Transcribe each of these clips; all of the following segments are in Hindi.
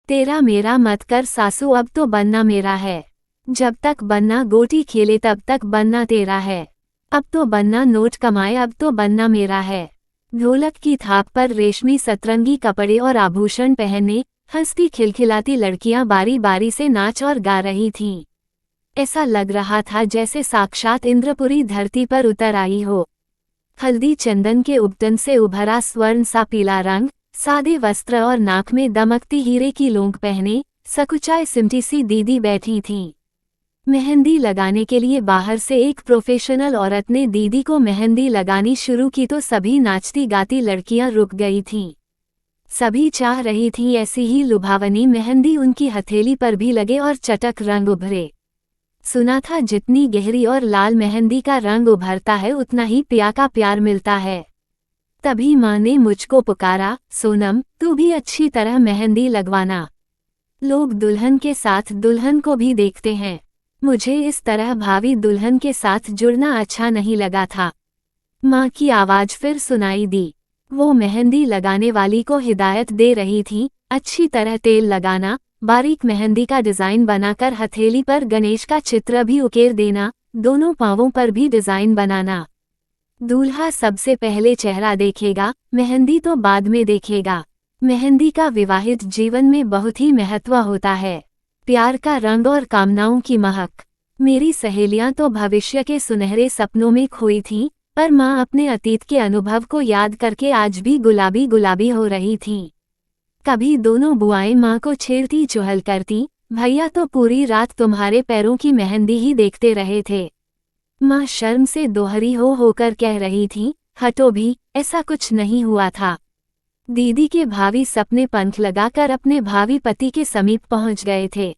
तेरा मेरा मत कर सासू, अब तो बनना मेरा है। जब तक बनना गोटी खेले तब तक बनना तेरा है। अब तो बनना नोट कमाए, अब तो बनना मेरा है। ढोलक की थाप पर रेशमी सतरंगी कपड़े और आभूषण पहने हंसती खिलखिलाती लड़कियां बारी बारी से नाच और गा रही थीं। ऐसा लग रहा था जैसे साक्षात इंद्रपुरी धरती पर उतर आई हो। हल्दी चंदन के उपटन से उभरा स्वर्ण सा पीला रंग, सादे वस्त्र और नाक में दमकती हीरे की लौंग पहने सकुचाए सिमटी सी दीदी बैठी थीं। मेहंदी लगाने के लिए बाहर से एक प्रोफेशनल औरत ने दीदी को मेहंदी लगानी शुरू की तो सभी नाचती गाती लड़कियां रुक गई थीं। सभी चाह रही थीं ऐसी ही लुभावनी मेहंदी उनकी हथेली पर भी लगे और चटक रंग उभरे। सुना था जितनी गहरी और लाल मेहंदी का रंग उभरता है उतना ही पिया का प्यार मिलता है। तभी माँ ने मुझको पुकारा, सोनम तू भी अच्छी तरह मेहंदी लगवाना। लोग दुल्हन के साथ दुल्हन को भी देखते हैं। मुझे इस तरह भावी दुल्हन के साथ जुड़ना अच्छा नहीं लगा था। माँ की आवाज़ फिर सुनाई दी। वो मेहंदी लगाने वाली को हिदायत दे रही थी, अच्छी तरह तेल लगाना, बारीक मेहंदी का डिज़ाइन बनाकर हथेली पर गणेश का चित्र भी उकेर देना, दोनों पांवों पर भी डिज़ाइन बनाना। दूल्हा सबसे पहले चेहरा देखेगा, मेहंदी तो बाद में देखेगा। मेहंदी का विवाहित जीवन में बहुत ही महत्व होता है। प्यार का रंग और कामनाओं की महक। मेरी सहेलियां तो भविष्य के सुनहरे सपनों में खोई थीं, पर माँ अपने अतीत के अनुभव को याद करके आज भी गुलाबी गुलाबी हो रही थीं। कभी दोनों बुआएं माँ को छेड़ती चुहल करती, भैया तो पूरी रात तुम्हारे पैरों की मेहंदी ही देखते रहे थे। माँ शर्म से दोहरी होकर कह रही थी, हटो भी, ऐसा कुछ नहीं हुआ था। दीदी के भावी सपने पंख लगाकर अपने भावी पति के समीप पहुंच गए थे।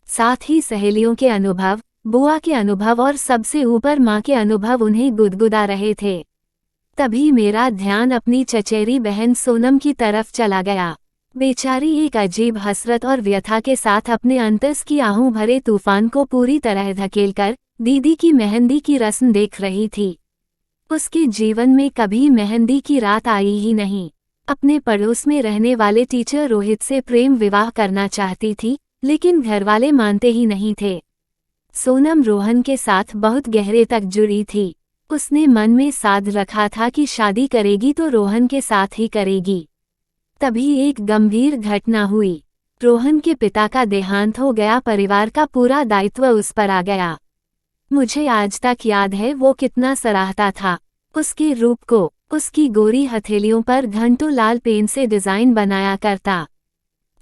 साथ ही सहेलियों के अनुभव, बुआ के अनुभव और सबसे ऊपर माँ के अनुभव उन्हें गुदगुदा रहे थे। तभी मेरा ध्यान अपनी चचेरी बहन सोनम की तरफ चला गया। बेचारी एक अजीब हसरत और व्यथा के साथ अपने अंतस की आहू भरे तूफान को पूरी तरह धकेलकर दीदी की मेहंदी की रस्म देख रही थी। उसके जीवन में कभी मेहंदी की रात आई ही नहीं। अपने पड़ोस में रहने वाले टीचर रोहित से प्रेम विवाह करना चाहती थी, लेकिन घरवाले मानते ही नहीं थे। सोनम रोहन के साथ बहुत गहरे तक जुड़ी थी। उसने मन में साध रखा था कि शादी करेगी तो रोहन के साथ ही करेगी। तभी एक गंभीर घटना हुई। रोहन के पिता का देहांत हो गया, परिवार का पूरा दायित्व उस पर आ गया। मुझे आज तक याद है वो कितना सराहता था उसके रूप को। उसकी गोरी हथेलियों पर घंटों लाल पेन से डिज़ाइन बनाया करता।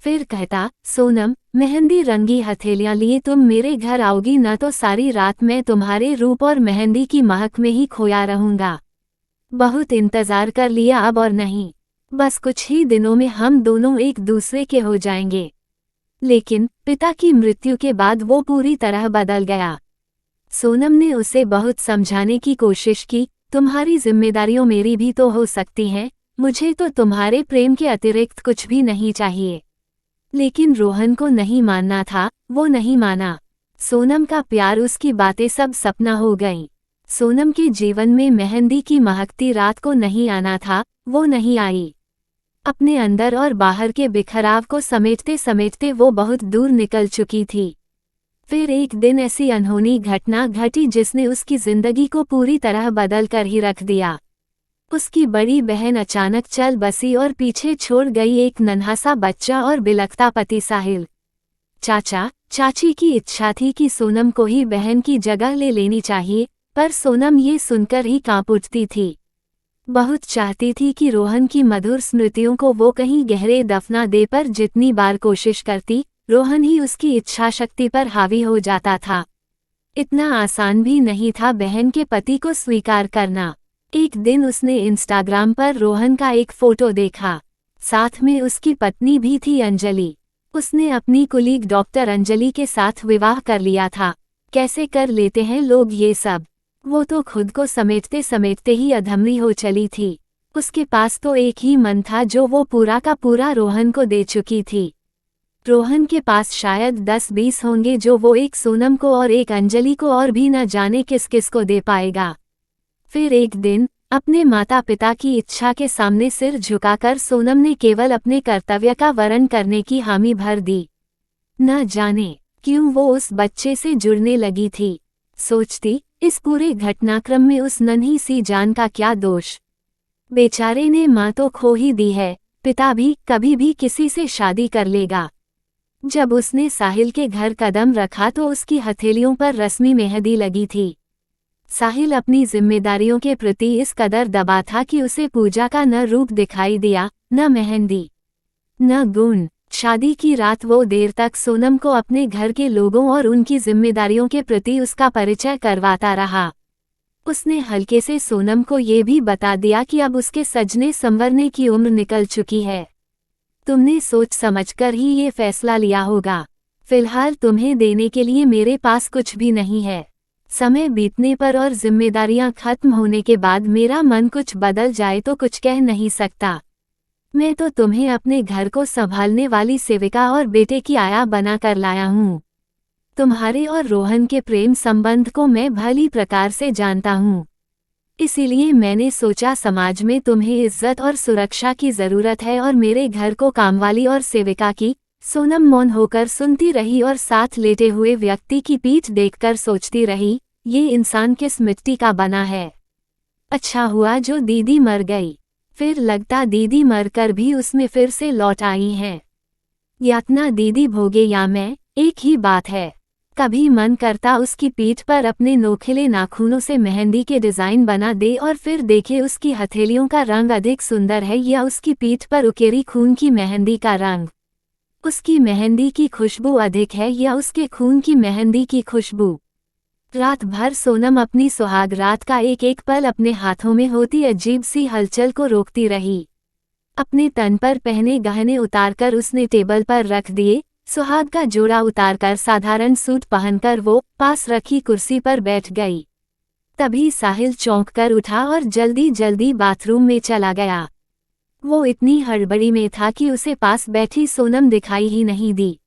फिर कहता, सोनम मेहंदी रंगी हथेलियां लिए तुम मेरे घर आओगी न तो सारी रात मैं तुम्हारे रूप और मेहंदी की महक में ही खोया रहूंगा। बहुत इंतजार कर लिया अब और नहीं, बस कुछ ही दिनों में हम दोनों एक दूसरे के हो जाएंगे। लेकिन पिता की मृत्यु के बाद वो पूरी तरह बदल गया। सोनम ने उसे बहुत समझाने की कोशिश की, तुम्हारी जिम्मेदारियों मेरी भी तो हो सकती हैं, मुझे तो तुम्हारे प्रेम के अतिरिक्त कुछ भी नहीं चाहिए। लेकिन रोहन को नहीं मानना था, वो नहीं माना। सोनम का प्यार, उसकी बातें सब सपना हो गईं। सोनम के जीवन में मेहंदी की महकती रात को नहीं आना था, वो नहीं आई। अपने अंदर और बाहर के बिखराव को समेटते समेटते वो बहुत दूर निकल चुकी थी। फिर एक दिन ऐसी अनहोनी घटना घटी जिसने उसकी जिंदगी को पूरी तरह बदल कर ही रख दिया। उसकी बड़ी बहन अचानक चल बसी और पीछे छोड़ गई एक नन्हा सा बच्चा और बिलखता पति साहिल। चाचा चाची की इच्छा थी कि सोनम को ही बहन की जगह ले लेनी चाहिए, पर सोनम ये सुनकर ही कांप उठती थी। बहुत चाहती थी कि रोहन की मधुर स्मृतियों को वो कहीं गहरे दफना दे, पर जितनी बार कोशिश करती रोहन ही उसकी इच्छा शक्ति पर हावी हो जाता था। इतना आसान भी नहीं था बहन के पति को स्वीकार करना। एक दिन उसने इंस्टाग्राम पर रोहन का एक फोटो देखा, साथ में उसकी पत्नी भी थी अंजलि। उसने अपनी कुलीग डॉक्टर अंजलि के साथ विवाह कर लिया था। कैसे कर लेते हैं लोग ये सब। वो तो खुद को समेटते समेटते ही अधमरी हो चली थी। उसके पास तो एक ही मन था जो वो पूरा का पूरा रोहन को दे चुकी थी। रोहन के पास शायद 10-20 होंगे जो वो एक सोनम को और एक अंजलि को और भी न जाने किस किस को दे पाएगा। फिर एक दिन अपने माता पिता की इच्छा के सामने सिर झुकाकर सोनम ने केवल अपने कर्तव्य का वरण करने की हामी भर दी। न जाने क्यों वो उस बच्चे से जुड़ने लगी थी। सोचती, इस पूरे घटनाक्रम में उस नन्ही सी जान का क्या दोष। बेचारे ने माँ तो खो ही दी है, पिता भी कभी भी किसी से शादी कर लेगा। जब उसने साहिल के घर कदम रखा तो उसकी हथेलियों पर रस्मी मेहंदी लगी थी। साहिल अपनी जिम्मेदारियों के प्रति इस कदर दबा था कि उसे पूजा का न रूप दिखाई दिया, न मेहंदी, न गुण। शादी की रात वो देर तक सोनम को अपने घर के लोगों और उनकी जिम्मेदारियों के प्रति उसका परिचय करवाता रहा। उसने हल्के से सोनम को ये भी बता दिया कि अब उसके सजने संवरने की उम्र निकल चुकी है। तुमने सोच समझकर ही ये फैसला लिया होगा। फिलहाल तुम्हें देने के लिए मेरे पास कुछ भी नहीं है। समय बीतने पर और जिम्मेदारियां खत्म होने के बाद मेरा मन कुछ बदल जाए तो कुछ कह नहीं सकता। मैं तो तुम्हें अपने घर को संभालने वाली सेविका और बेटे की आया बना कर लाया हूँ। तुम्हारे और रोहन के प्रेम संबंध को मैं भली प्रकार से जानता हूँ। इसीलिए मैंने सोचा समाज में तुम्हें इज्जत और सुरक्षा की जरूरत है और मेरे घर को कामवाली और सेविका की। सोनम मौन होकर सुनती रही और साथ लेटे हुए व्यक्ति की पीठ देखकर सोचती रही, ये इंसान किस मिट्टी का बना है। अच्छा हुआ जो दीदी मर गई, फिर लगता दीदी मरकर भी उसमें फिर से लौट आई हैं। यातना दीदी भोगे या मैं, एक ही बात है। कभी मन करता उसकी पीठ पर अपने नोखिले नाखूनों से मेहंदी के डिजाइन बना दे और फिर देखे उसकी हथेलियों का रंग अधिक सुंदर है या उसकी पीठ पर उकेरी खून की मेहंदी का रंग। उसकी मेहंदी की खुशबू अधिक है या उसके खून की मेहंदी की खुशबू। रात भर सोनम अपनी सुहाग रात का एक एक पल अपने हाथों में होती अजीब सी हलचल को रोकती रही। अपने तन पर पहने गहने उतारकर उसने टेबल पर रख दिए। सुहाग का जोड़ा उतारकर साधारण सूट पहनकर वो पास रखी कुर्सी पर बैठ गई। तभी साहिल चौंक कर उठा और जल्दी जल्दी बाथरूम में चला गया। वो इतनी हड़बड़ी में था कि उसे पास बैठी सोनम दिखाई ही नहीं दी।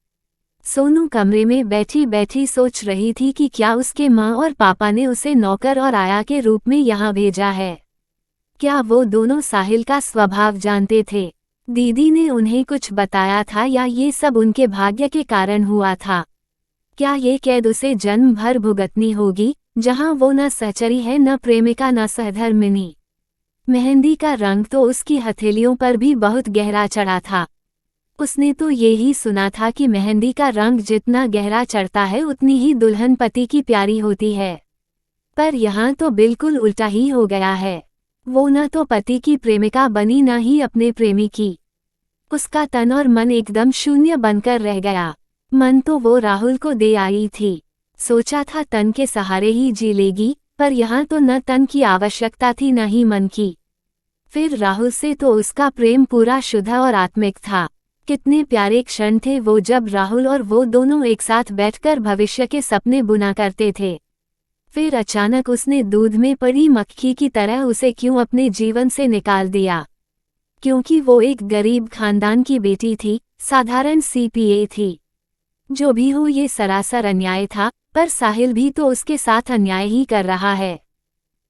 सोनू कमरे में बैठी बैठी सोच रही थी कि क्या उसके माँ और पापा ने उसे नौकर और आया के रूप में यहाँ भेजा है। क्या वो दोनों साहिल का स्वभाव जानते थे? दीदी ने उन्हें कुछ बताया था या ये सब उनके भाग्य के कारण हुआ था? क्या ये कैद उसे जन्म भर भुगतनी होगी, जहाँ वो न सहचरी है, न प्रेमिका, न सहधर्मिणी? मेहंदी का रंग तो उसकी हथेलियों पर भी बहुत गहरा चढ़ा था। उसने तो ये ही सुना था कि मेहंदी का रंग जितना गहरा चढ़ता है उतनी ही दुल्हन पति की प्यारी होती है। पर यहाँ तो बिल्कुल उल्टा ही हो गया है। वो न तो पति की प्रेमिका बनी न ही अपने प्रेमी की। उसका तन और मन एकदम शून्य बनकर रह गया। मन तो वो राहुल को दे आई थी। सोचा था तन के सहारे ही जी लेगी, पर यहाँ तो न तन की आवश्यकता थी न ही मन की। फिर राहुल से तो उसका प्रेम पूरा शुद्ध और आत्मिक था। कितने प्यारे क्षण थे वो जब राहुल और वो दोनों एक साथ बैठकर भविष्य के सपने बुना करते थे। फिर अचानक उसने दूध में पड़ी मक्खी की तरह उसे क्यों अपने जीवन से निकाल दिया? क्योंकि वो एक गरीब खानदान की बेटी थी, साधारण सीपीए थी। जो भी हो ये सरासर अन्याय था, पर साहिल भी तो उसके साथ अन्याय ही कर रहा है।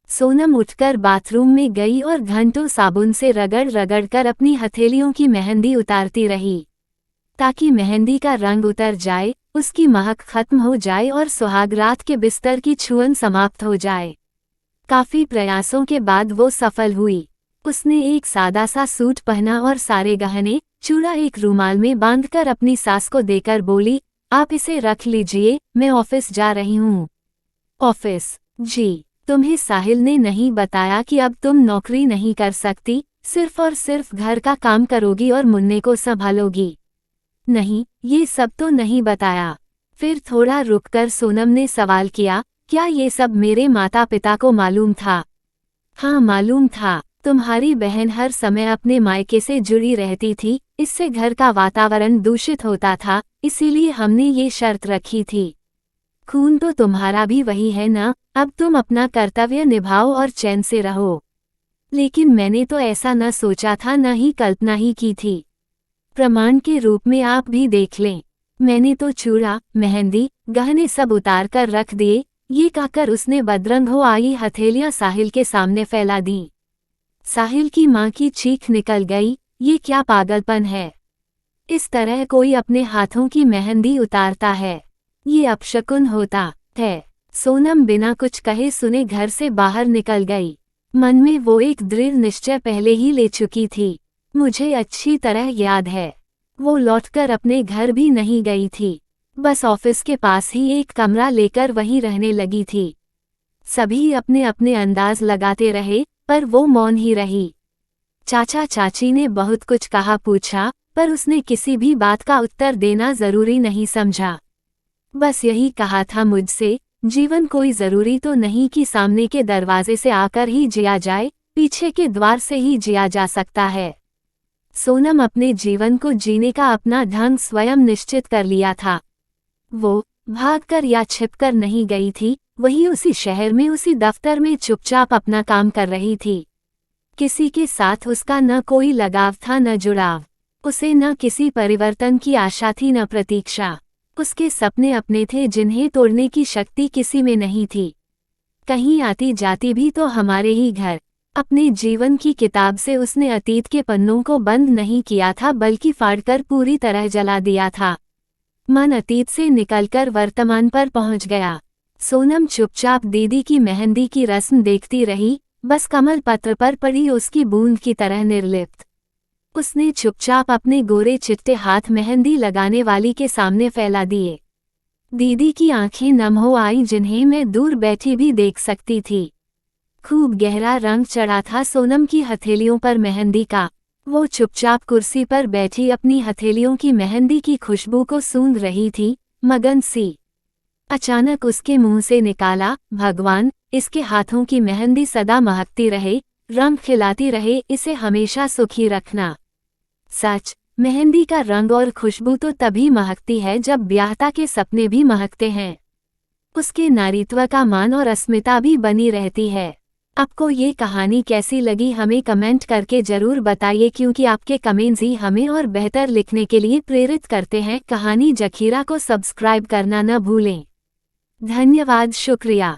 सोनम उठकर बाथरूम में गई और घंटों साबुन से रगड़ रगड़ कर अपनी हथेलियों की मेहंदी उतारती रही, ताकि मेहंदी का रंग उतर जाए, उसकी महक खत्म हो जाए और सुहागरात के बिस्तर की छुअन समाप्त हो जाए। काफी प्रयासों के बाद वो सफल हुई। उसने एक सादा सा सूट पहना और सारे गहने, चूड़ा एक रुमाल में बांधकर अपनी सास को देकर बोली, आप इसे रख लीजिए, मैं ऑफिस जा रही हूँ। ऑफिस? जी, तुम्हें साहिल ने नहीं बताया कि अब तुम नौकरी नहीं कर सकती, सिर्फ और सिर्फ घर का काम करोगी और मुन्ने को संभालोगी? नहीं, ये सब तो नहीं बताया। फिर थोड़ा रुककर सोनम ने सवाल किया, क्या ये सब मेरे माता पिता को मालूम था? हाँ मालूम था। तुम्हारी बहन हर समय अपने मायके से जुड़ी रहती थी, इससे घर का वातावरण दूषित होता था, इसीलिए हमने ये शर्त रखी थी। खून तो तुम्हारा भी वही है ना, अब तुम अपना कर्तव्य निभाओ और चैन से रहो। लेकिन मैंने तो ऐसा न सोचा था, न ही कल्पना ही की थी। प्रमाण के रूप में आप भी देख लें, मैंने तो चूड़ा, मेहंदी, गहने सब उतार कर रख दिए। ये कहकर उसने बदरंग हो आई हथेलियां साहिल के सामने फैला दी। साहिल की माँ की चीख निकल गई, ये क्या पागलपन है। इस तरह कोई अपने हाथों की मेहंदी उतारता है, ये अपशकुन होता है। सोनम बिना कुछ कहे सुने घर से बाहर निकल गई। मन में वो एक दृढ़ निश्चय पहले ही ले चुकी थी। मुझे अच्छी तरह याद है, वो लौटकर अपने घर भी नहीं गई थी, बस ऑफिस के पास ही एक कमरा लेकर वहीं रहने लगी थी। सभी अपने अपने अंदाज लगाते रहे, पर वो मौन ही रही। चाचा चाची ने बहुत कुछ कहा पूछा, पर उसने किसी भी बात का उत्तर देना जरूरी नहीं समझा। बस यही कहा था मुझसे, जीवन कोई जरूरी तो नहीं कि सामने के दरवाजे से आकर ही जिया जाए, पीछे के द्वार से ही जिया जा सकता है। सोनम अपने जीवन को जीने का अपना ढंग स्वयं निश्चित कर लिया था। वो भागकर या छिपकर नहीं गई थी, वही उसी शहर में उसी दफ्तर में चुपचाप अपना काम कर रही थी। किसी के साथ उसका न कोई लगाव था न जुड़ाव। उसे न किसी परिवर्तन की आशा थी न प्रतीक्षा। उसके सपने अपने थे जिन्हें तोड़ने की शक्ति किसी में नहीं थी। कहीं आती जाती भी तो हमारे ही घर। अपने जीवन की किताब से उसने अतीत के पन्नों को बंद नहीं किया था, बल्कि फाड़कर पूरी तरह जला दिया था। मन अतीत से निकलकर वर्तमान पर पहुंच गया। सोनम चुपचाप दीदी की मेहंदी की रस्म देखती रही, बस कमल पत्र पर पड़ी उसकी बूंद की तरह निर्लिप्त। उसने चुपचाप अपने गोरे चिट्टे हाथ मेहंदी लगाने वाली के सामने फैला दिए। दीदी की आंखें नम हो आईं, जिन्हें मैं दूर बैठी भी देख सकती थी। खूब गहरा रंग चढ़ा था सोनम की हथेलियों पर मेहंदी का। वो चुपचाप कुर्सी पर बैठी अपनी हथेलियों की मेहंदी की खुशबू को सूंघ रही थी, मगन सी। अचानक उसके मुंह से निकाला, भगवान, इसके हाथों की मेहंदी सदा महकती रहे, रंग खिलाती रहे, इसे हमेशा सुखी रखना। सच, मेहंदी का रंग और खुशबू तो तभी महकती है जब ब्याहता के सपने भी महकते हैं। उसके नारीत्व का मान और अस्मिता भी बनी रहती है। आपको ये कहानी कैसी लगी हमें कमेंट करके जरूर बताइए, क्योंकि आपके कमेंट्स ही हमें और बेहतर लिखने के लिए प्रेरित करते हैं। कहानी जखीरा को सब्सक्राइब करना न भूलें। धन्यवाद, शुक्रिया।